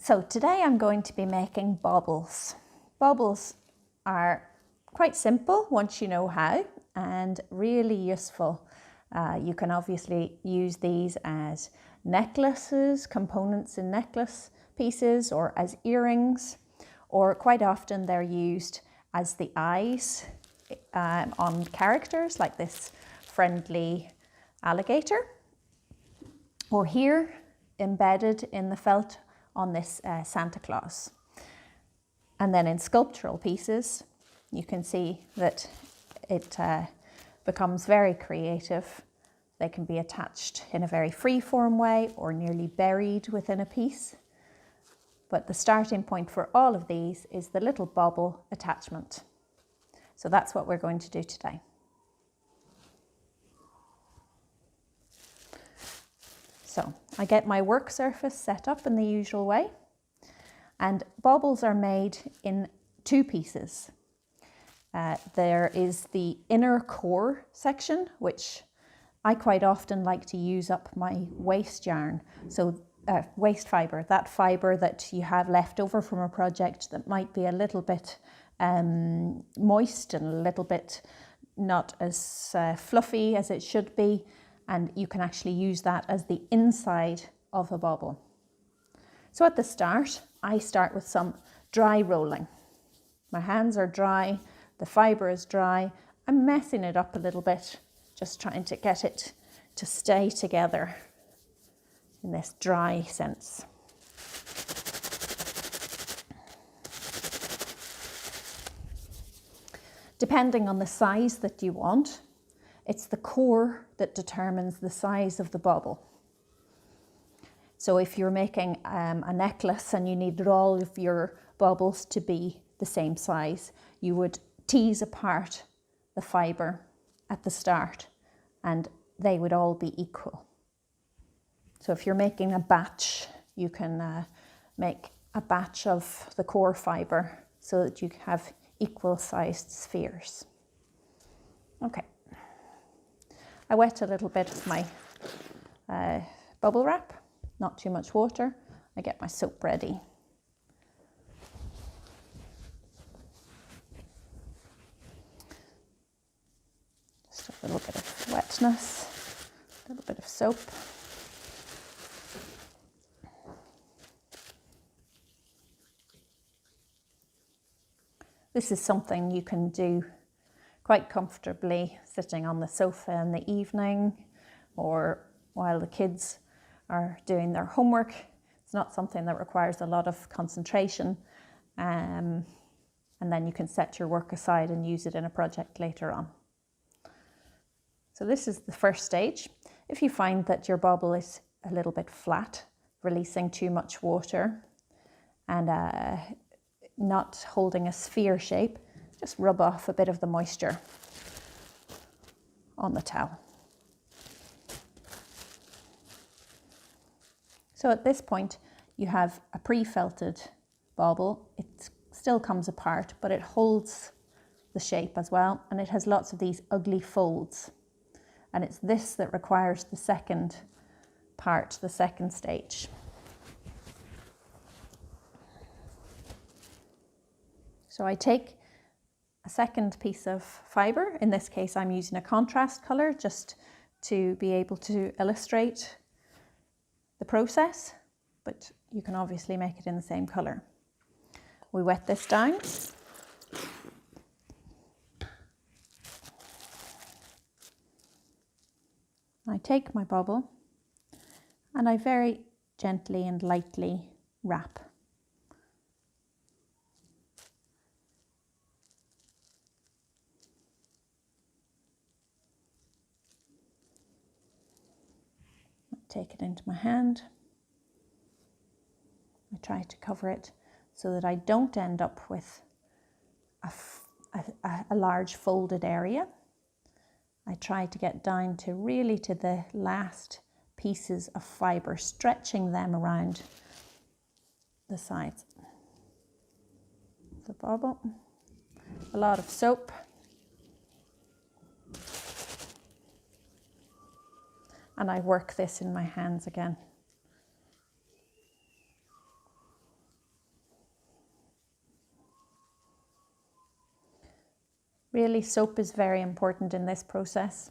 So today I'm going to be making baubles. Baubles are quite simple once you know how, and really useful. You can obviously use these as necklaces, components in necklace pieces, or as earrings, or quite often they're used as the eyes on characters like this friendly alligator, or here embedded in the felt on this Santa Claus. And then in sculptural pieces, you can see that it becomes very creative. They can be attached in a very free-form way or nearly buried within a piece. But the starting point for all of these is the little bauble attachment. So that's what we're going to do today. So I get my work surface set up in the usual way, and baubles are made in two pieces. There is the inner core section, which I quite often like to use up my waste yarn. So waste fibre, that fibre that you have left over from a project that might be a little bit moist and a little bit not as fluffy as it should be. And you can actually use that as the inside of a bauble. So at the start, I start with some dry rolling. My hands are dry, the fibre is dry. I'm messing it up a little bit, just trying to get it to stay together in this dry sense. Depending on the size that you want, it's the core that determines the size of the bauble. So if you're making a necklace and you needed all of your baubles to be the same size, you would tease apart the fibre at the start and they would all be equal. So if you're making a batch, you can make a batch of the core fibre so that you have equal sized spheres. Okay. I wet a little bit of my bubble wrap, not too much water. I get my soap ready. Just a little bit of wetness, a little bit of soap. This is something you can do quite comfortably sitting on the sofa in the evening or while the kids are doing their homework. It's not something that requires a lot of concentration, and then you can set your work aside and use it in a project later on. So this is the first stage. If you find that your bauble is a little bit flat, releasing too much water and not holding a sphere shape, just rub off a bit of the moisture on the towel. So at this point, you have a pre-felted bauble. It still comes apart, but it holds the shape as well, and it has lots of these ugly folds. And it's this that requires the second part, the second stage. So I take a second piece of fibre. In this case, I'm using a contrast colour just to be able to illustrate the process, but you can obviously make it in the same colour. We wet this down. I take my bauble and I very gently and lightly wrap. Take it into my hand. I try to cover it so that I don't end up with a large folded area. I try to get down to really to the last pieces of fibre, stretching them around the sides of the bauble. A lot of soap. And I work this in my hands again. Really, soap is very important in this process.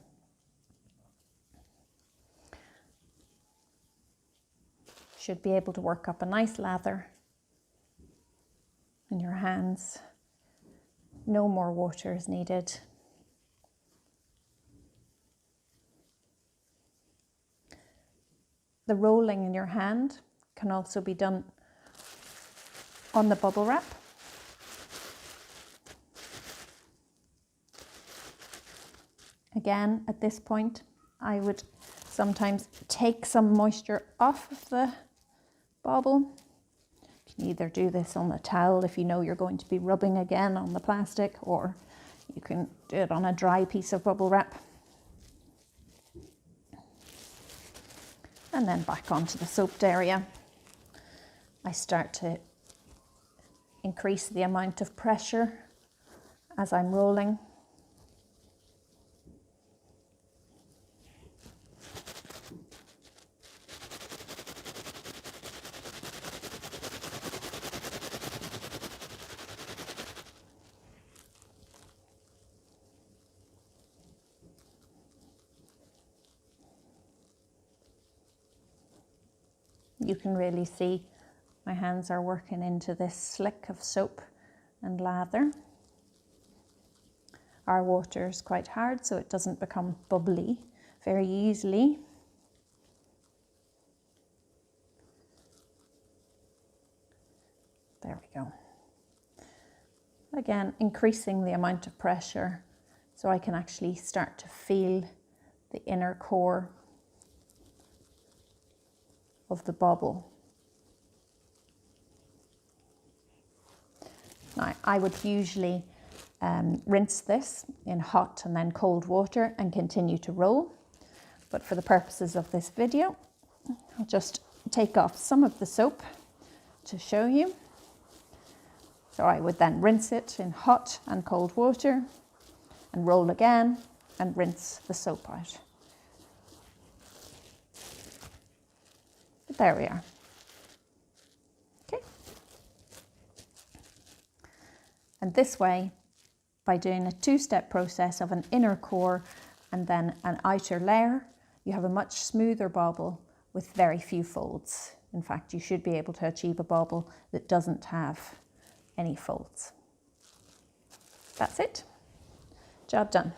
Should be able to work up a nice lather in your hands. No more water is needed. The rolling in your hand can also be done on the bubble wrap. Again, at this point, I would sometimes take some moisture off of the bobble. You can either do this on a towel if you know you're going to be rubbing again on the plastic, or you can do it on a dry piece of bubble wrap. And then back onto the soaped area. I start to increase the amount of pressure as I'm rolling. You can really see my hands are working into this slick of soap and lather. Our water is quite hard, so it doesn't become bubbly very easily. There we go. Again, increasing the amount of pressure so I can actually start to feel the inner core of the bobble. Now, I would usually rinse this in hot and then cold water and continue to roll. But for the purposes of this video, I'll just take off some of the soap to show you. So I would then rinse it in hot and cold water and roll again and rinse the soap out. But there we are. Okay. And this way, by doing a two-step process of an inner core and then an outer layer, you have a much smoother bobble with very few folds. In fact, you should be able to achieve a bobble that doesn't have any folds. That's it. Job done.